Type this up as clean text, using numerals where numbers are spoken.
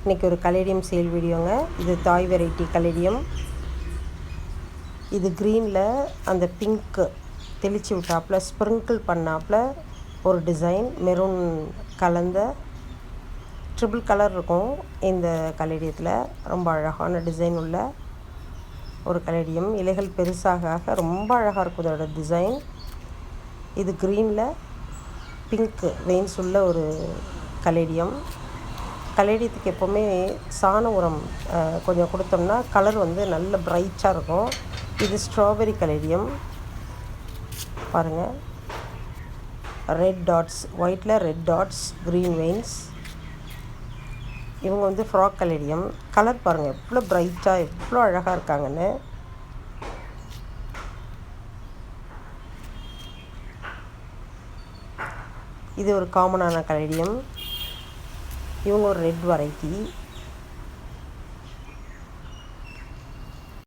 இன்றைக்கி ஒரு caladium sale வீடியோங்க. இது தாய் வெரைட்டி கலேடியம். இது க்ரீனில் அந்த பிங்க்கு தெளித்து விட்டாப்புல ஸ்ப்ரிங்கிள் பண்ணாப்புல ஒரு டிசைன், மெரூன் கலந்த ட்ரிபிள் கலர் இருக்கும் இந்த கலேடியத்தில். ரொம்ப அழகான டிசைன் உள்ள ஒரு கலேடியம். இலைகள் பெருசாக ரொம்ப அழகாக இருக்கும் இதோட டிசைன். இது க்ரீனில் பிங்க்கு வெயின்ஸ் உள்ள ஒரு கலேடியம். கலேடியத்துக்கு எப்போவுமே சாண உரம் கொஞ்சம் கொடுத்தோம்னா கலர் வந்து நல்ல பிரைட்டாக இருக்கும். இது ஸ்ட்ராபெரி கலேடியம் பாருங்கள். ரெட் டாட்ஸ், ஒயிட்டில் ரெட் டாட்ஸ், க்ரீன் வெயின்ஸ். இவங்க வந்து ஃப்ராக் கலேடியம். கலர் பாருங்கள் எவ்வளோ பிரைட்டாக எவ்வளோ அழகாக இருக்காங்கன்னு. இது ஒரு காமனான கலேடியம். இவங்க ஒரு ரெட் வெரைட்டி.